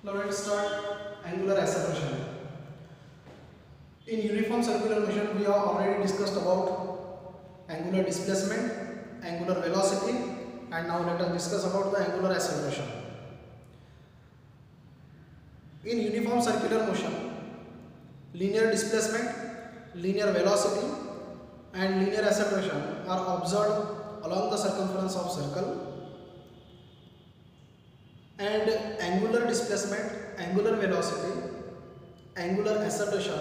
Now let's start angular acceleration. In uniform circular motion, we have already discussed about angular displacement, angular velocity, and now let us discuss about the angular acceleration. In uniform circular motion, linear displacement, linear velocity, and linear acceleration are observed along the circumference of circle, and angular displacement, angular velocity, angular acceleration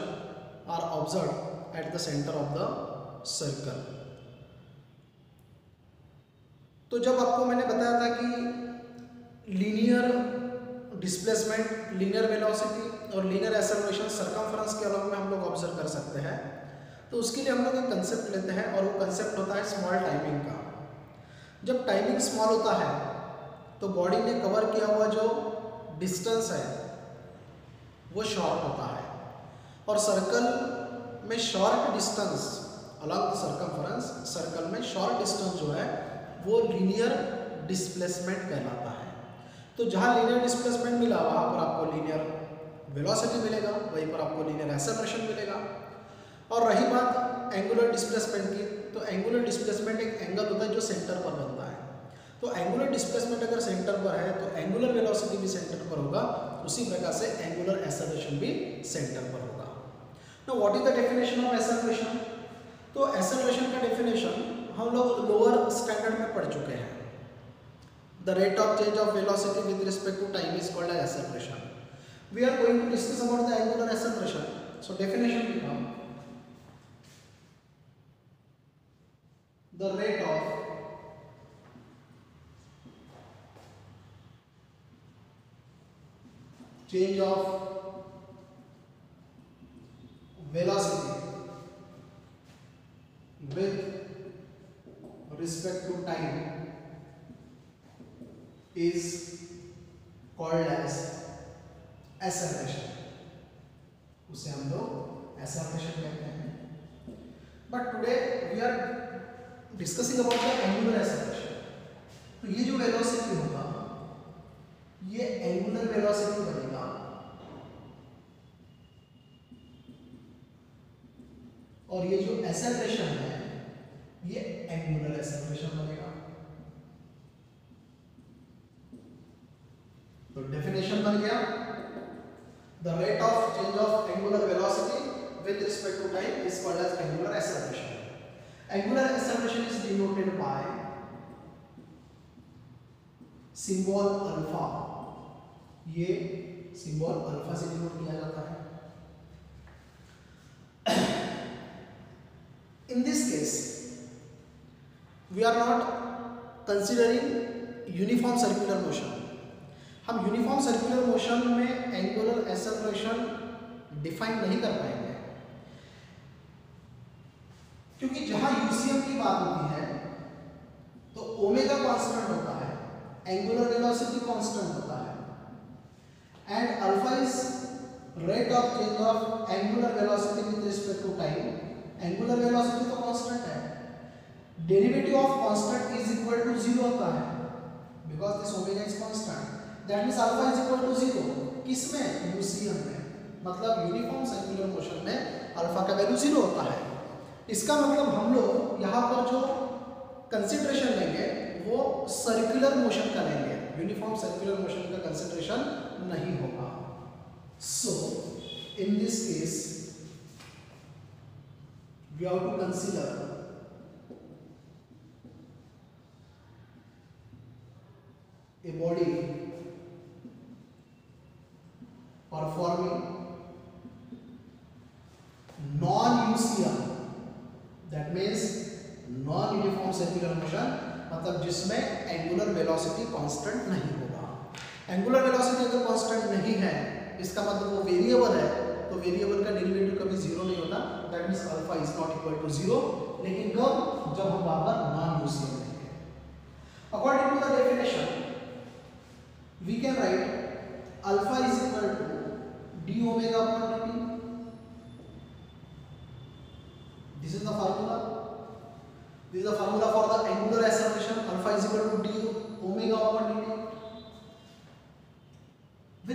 are observed at the center of the circle. तो जब आपको मैंने बताया था कि linear displacement, linear velocity और linear acceleration circumference के अलग में हम लोग ऑब्जर्व कर सकते हैं, तो उसके लिए हम लोग एक कंसेप्ट लेते हैं और वो कंसेप्ट होता है स्मॉल टाइमिंग का. जब टाइमिंग स्मॉल होता है तो बॉडी ने कवर किया हुआ जो डिस्टेंस है वो शॉर्ट होता है, और सर्कल में short distance along the circumference, circle में शॉर्ट डिस्टेंस जो है वो लीनियर डिस्प्लेसमेंट कहलाता है. तो जहाँ लीनियर डिस्प्लेसमेंट मिला वहाँ पर आपको लीनियर वेलोसिटी मिलेगा, वहीं पर आपको लीनियर एक्सेलरेशन मिलेगा. और रही बात एंगुलर डिस्प्लेसमेंट की, तो एंगुलर डिस्प्लेसमेंट एक एंगल होता है जो सेंटर पर बनता है. तो एंगुलर डिस्प्लेसमेंट अगर सेंटर पर है तो एंगुलर वेलोसिटी भी सेंटर पर होगा, उसी प्रकार से एंगुलर एक्सेलरेशन भी सेंटर पर होगा. Now what is the definition of acceleration? तो एक्सेलरेशन का डेफिनेशन हम लोग लोअर स्टैंडर्ड में पढ़ चुके हैं. The rate of change of velocity with respect to time is called as acceleration. We are going to discuss about the angular acceleration. So definition become the rate of change of velocity with respect to time is called as acceleration. उसे हम लोग acceleration कहते हैं. But today we are discussing about the angular acceleration. तो ये जो velocity होगा ये एंगुलर वेलोसिटी बनेगा, और ये जो एक्सेलरेशन है ये एंगुलर एक्सेलरेशन बनेगा. तो डेफिनेशन बन गया, the rate of change of angular velocity with respect to time is called as angular acceleration. Angular acceleration is denoted by symbol alpha. ये symbol alpha से डिनोट किया जाता है. In this case, we are not considering uniform circular motion. हम uniform circular motion में angular acceleration define नहीं कर पाएंगे, क्योंकि जहां यूसीएम की बात होती है तो ओमेगा कांस्टेंट होता है, एंगुलर वेलोसिटी कांस्टेंट होता है, and alpha is rate of change of angular velocity with respect to time. Angular velocity तो कांस्टेंट है, derivative of constant is equal to 0 होता है because this omega is constant. That means alpha is equal to 0. किसमें? UCM में. मतलब uniform circular motion में alpha का value 0 होता है. इसका मतलब हम लोग यहाँ पर जो कंसिडरेशन लेंगे वो सर्कुलर मोशन का लेंगे, यूनिफॉर्म सर्कुलर मोशन का कंसिडरेशन नहीं होगा. So in this case we have to consider a body performing non-UCM, that means non-uniform circular motion, मतलब जिसमें एंगुलर वेलोसिटी कांस्टेंट नहीं होगा. एंगुलर वेलोसिटी अगर कांस्टेंट नहीं है इसका मतलब वो वेरिएबल है, तो वेरिएबल का डेरिवेटिव कभी 0 नहीं होता. That means alpha is not equal to 0. लेकिन कब? जब हम वहां पर non-UCM लेंगे. According to the definition we can write alpha is equal to d omega upon dt. This is the formula. This is the formula for the angular acceleration. Alpha is equal to d omega over dt.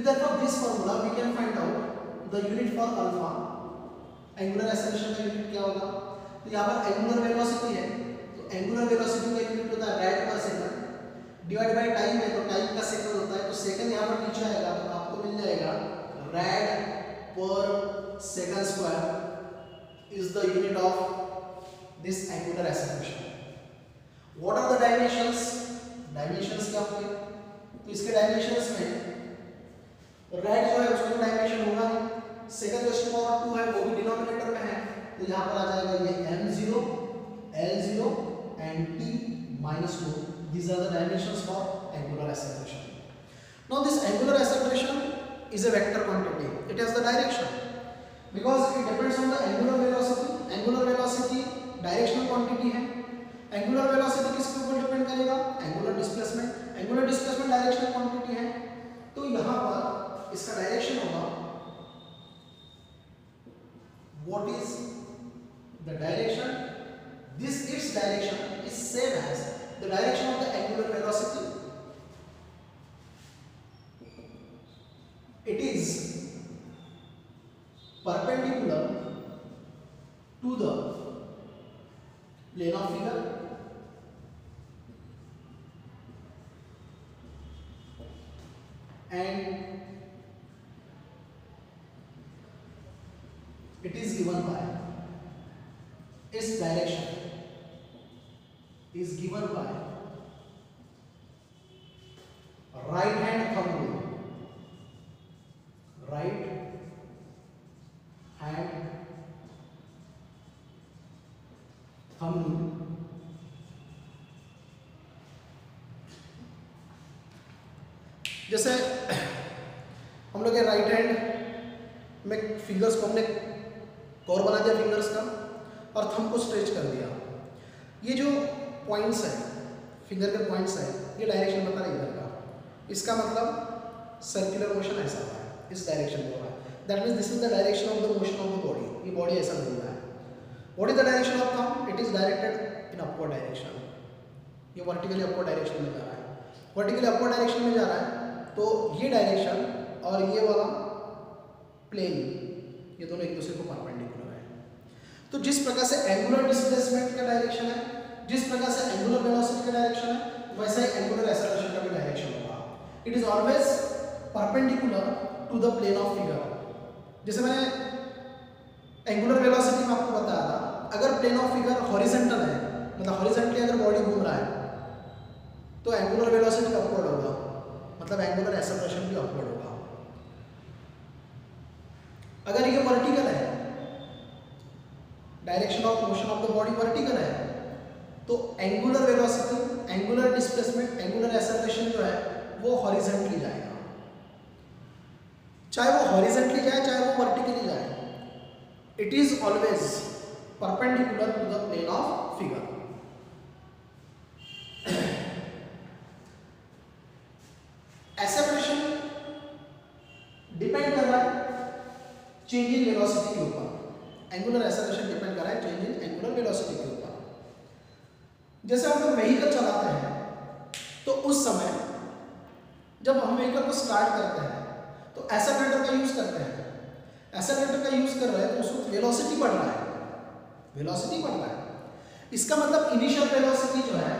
with the help of this formula we can find out the unit for alpha. Angular acceleration का unit क्या होगा? तो यहाँ पर angular velocity है, तो angular velocity का unit होता है रेड पर सेकंड डिवाइड बाय टाइम है, तो टाइम का सेकंड होता है, तो सेकंड यहाँ पर नीचे आएगा तो आपको मिल जाएगा रेड पर second square is the unit of this angular acceleration. What are the dimensions? Dimensions क्या होंगे? तो इसके डायमेंशंस में रेड जो है उसका डायमेंशन होगा नहीं, सेकंड जो इसके पावर 2 है वो भी डिनोमिनेटर में है, तो यहाँ पर आ जाएगा ये m0 l0 and t minus 2. These are the dimensions for angular acceleration. Now this angular acceleration is a vector quantity. It has the direction because it depends on the angular velocity. Angular velocity directional quantity है. Angular velocity किसके ऊपर depend करेगा? Angular displacement. Angular displacement directional quantity है, तो यहाँ पर इसका direction होगा. What is the direction? Its direction is same as the direction of the angular velocity. It is perpendicular to the plane of figure and it is given by its direction is given by right hand thumb rule. Right hand thumb rule. जैसे हम लोग right hand में fingers को हमने core बना दिया fingers का और थंब को स्ट्रेच कर दिया. ये जो पॉइंट्स है फिंगर के पॉइंट्स है ये डायरेक्शन बता रहा है इधर का. इसका मतलब सर्कुलर मोशन ऐसा है, इस डायरेक्शन में हो रहा है. That means this is the direction of the motion of the body. ये बॉडी ऐसा घूम रहा है. What is the direction of thumb? It is directed in upward direction. ये वर्टिकली अपवर्ड डायरेक्शन में जा रहा है. वर्टिकली अपवर्ड डायरेक्शन में जा रहा है, तो ये डायरेक्शन और ये वाला प्लेन ये दोनों एक दूसरे को परपेंडिकुलर है. तो जिस प्रकार से एंगुलर डिस्प्लेसमेंट का डायरेक्शन है, जिस प्रकार से एंगुलर वेलोसिटी का डायरेक्शन है, वैसा ही एंगुलर एक्सेलरेशन का भी डायरेक्शन होगा. It is always perpendicular to the plane of figure. जैसे मैंने एंगुलर वेलोसिटी में आपको बताया था, अगर प्लेन ऑफ फिगर हॉरिजॉन्टल है, मतलब हॉरिजॉन्टली अगर बॉडी घूम रहा है, तो एंगुलर वेलोसिटी अपवर्ड होगा, मतलब एंगुलर एक्सेलरेशन भी अपवर्ड होगा. अगर ये वर्टिकल है, direction of motion of the body vertical है, तो angular velocity, angular displacement, angular acceleration जो है वो हॉरिजॉन्टली जाएगा. चाहे वो हॉरिजॉन्टली जाए चाहे वो वर्टिकली जाए, it is always perpendicular to the plane of figure. Acceleration depend कर रहा है चेंज इन वेलोसिटी के ऊपर. एंगुलर एक्सेलरेशन डिपेंड कर रहा है चेंज इन एंगुलर वेलोसिटी के ऊपर. जैसे हम लोग व्हीकल चलाते हैं, तो उस समय जब हम व्हीकल को स्टार्ट करते हैं तो एक्सेलरेटर का यूज करते हैं. एक्सेलरेटर का यूज कर रहे हैं तो उस वक्त वेलोसिटी बढ़ रहा है, वेलोसिटी बढ़ रहा है. इसका मतलब इनिशियल वेलोसिटी जो है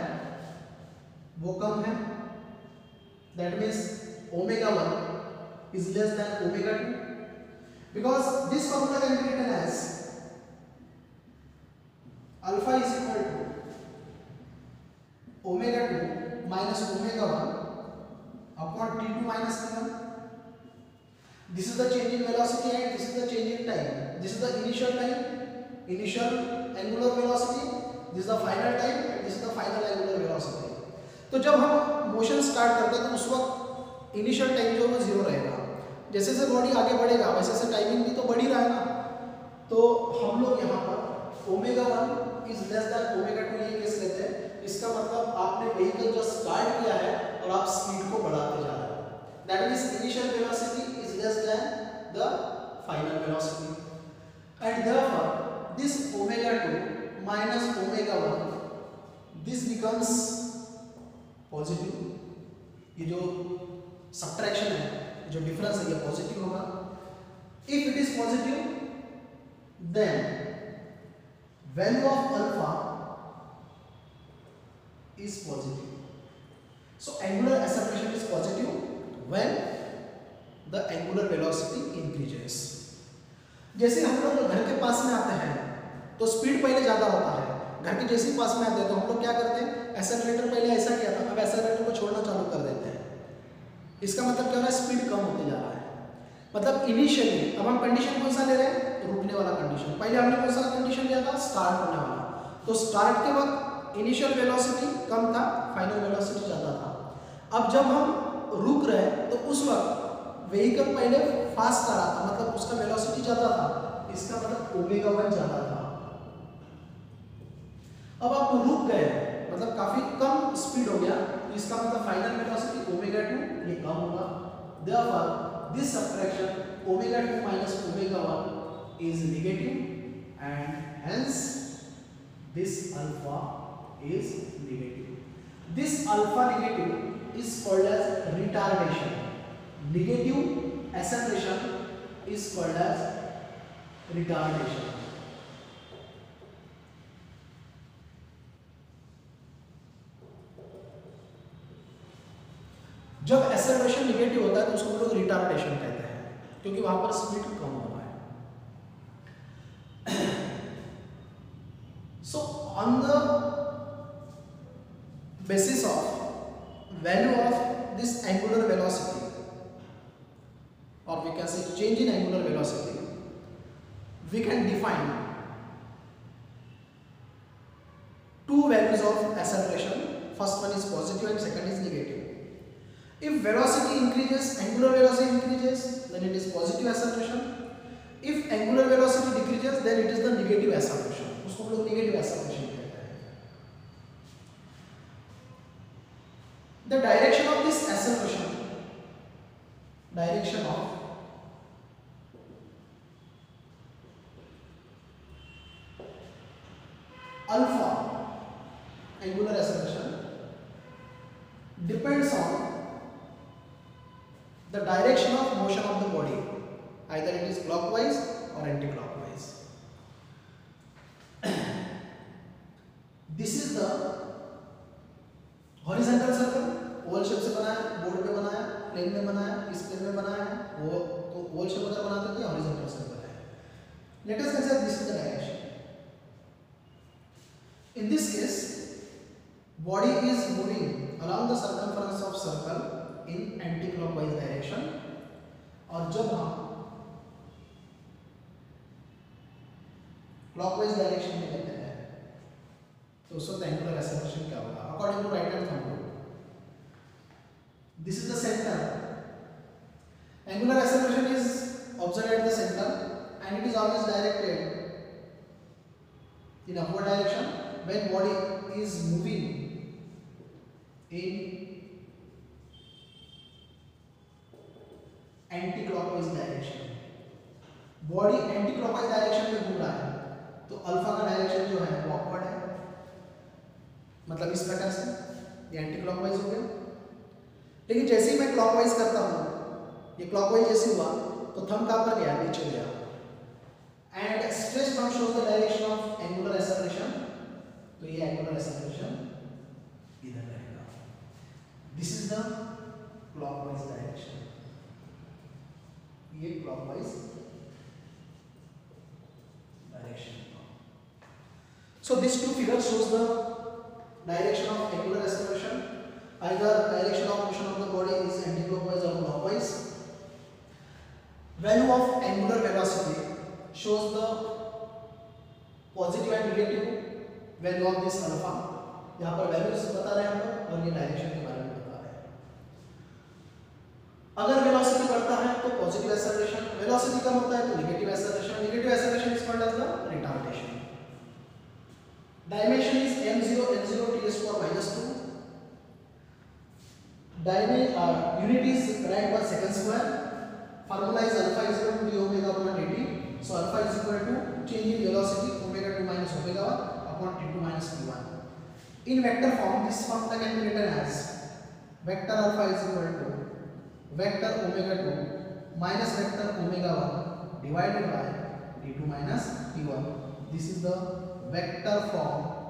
वो कम है. That means ω1 is less than ω2, because this formula can be written as alpha is equal to ω2 minus ω1 upon t2 minus t1. This is the change in velocity and this is the change in time. This is the initial time, initial angular velocity. This is the final time and this is the final angular velocity. तो जब हम motion start करते हैं तो उस वक्त initial time जो है वो 0 रहेगा. जैसे जैसे बॉडी आगे बढ़ेगा वैसे वैसे टाइमिंग भी तो बढ़ ही रहा है ना. तो हम लोग यहाँ पर ω1 इज लेस देन ω2 ये केस लेते हैं. इसका मतलब आपने व्हीकल जो स्टार्ट किया है और आप स्पीड को बढ़ाते जा रहे हैं. That means initial velocity is less than the final velocity and therefore this ω2 minus ω1 this becomes positive. ये जो सब्ट्रैक्शन है जो डिफरेंस है ये पॉजिटिव होगा। If it is positive then value of alpha is positive. So angular acceleration is positive when the angular velocity increases. जैसे हम लोग घर के पास में आते हैं तो स्पीड पहले ज़्यादा होता है, घर के जैसे ही पास में आते हैं तो हम लोग क्या करते हैं, एक्सेलरेटर पहले ऐसा किया था, अब एक्सेलरेटर को छोड़ना चालू कर देते हैं। इसका मतलब क्या हो रहा है, स्पीड कम होते जा रहा है। मतलब इनिशियली अब हम कंडीशन कौन सा ले रहे हैं, रुकने वाला कंडीशन। पहले हमने कौन सा कंडीशन लिया था, स्टार्ट होने वाला। तो स्टार्ट के वक्त इनिशियल वेलोसिटी कम था, फाइनल वेलोसिटी ज़्यादा था। अब जब हम रुक रहे हैं तो उस वक्त व्हीकल पहले फास्ट आ रहा था, मतलब उसका वेलोसिटी ज़्यादा था, इसका मतलब ओमेगा 1 ज़्यादा था। अब आप रुक गए, मतलब काफी कम स्पीड हो गया, तो इसका मतलब फाइनल वेलोसिटी ओमेगा 2 ये कम होगा। Therefore this subtraction omega 2 minus omega 1 is negative and hence this alpha is negative. This alpha negative is called as retardation. Negative acceleration is called as retardation. जब acceleration negative होता है तो उसको हम लोग रिटार्डेशन कहते हैं, क्योंकि वहां पर स्पीड कम हो रहा है। So on the basis of value of this angular velocity, और we can say change in angular velocity, we can define two values of acceleration. First one is positive and second is negative. If velocity increases, angular velocity increases, then it is positive acceleration. If angular velocity decreases, then it is the negative acceleration. उसको हम लोग negative acceleration कहते हैं. The direction of this acceleration, direction of alpha angular acceleration depends on the direction of motion of the body, either it is clockwise or anti-clockwise. This is the horizontal circle, oval shape से बनाया, board पे बनाया, plane में बनाया, इस plane में बनाया है, वो तो oval shape अगर बनाते तो horizontal circle है. Let us consider this is the direction. In this case, body is moving along the circumference of circle in anti-clockwise direction, और जब हम clockwise direction में लेते हैं तो उस वक्त एंगुलर एक्सेलरेशन क्या होगा, according to right hand thumb rule. This is the centre. Angular acceleration is observed at the centre and it is always directed in upward direction when body is moving in anti-clockwise direction. Body anti-clockwise direction में घूम रहा है तो alpha का direction जो है वो upward है, मतलब इस प्रकार से ये एंटी-क्लॉकवाइज हो गया. लेकिन जैसे ही मैं क्लॉकवाइज करता हूँ, ये क्लॉकवाइज जैसे हुआ तो थंब कहाँ पर गया, नीचे गया. And stretch thumb shows the direction of angular acceleration. तो ये angular acceleration इधर रहेगा. This is the clockwise direction. ये clockwise direction. So these two figures shows the direction of angular acceleration. Either direction of motion of the body is anti-clockwise or clockwise. Value of angular velocity shows the positive and negative value of this alpha. यहाँ पर values बता रहे हैं हम लोग और ये direction के बारे में बता रहे हैं. अगर वेलोसिटी बढ़ता है तो पॉजिटिव एक्सेलरेशन, वेलोसिटी कम होता है तो negative acceleration. Negative acceleration is called as the retardation. Dimension is m0 n0 t⁻². Unit is rad per second square. Formula is alpha is equal to d omega upon dt. So alpha is equal to change in velocity omega 2 minus omega 1 upon t2 minus t1. In vector form, this formula can be written as vector alpha is equal to vector omega 2 minus vector omega 1 divided by d2 minus d1. This is the vector form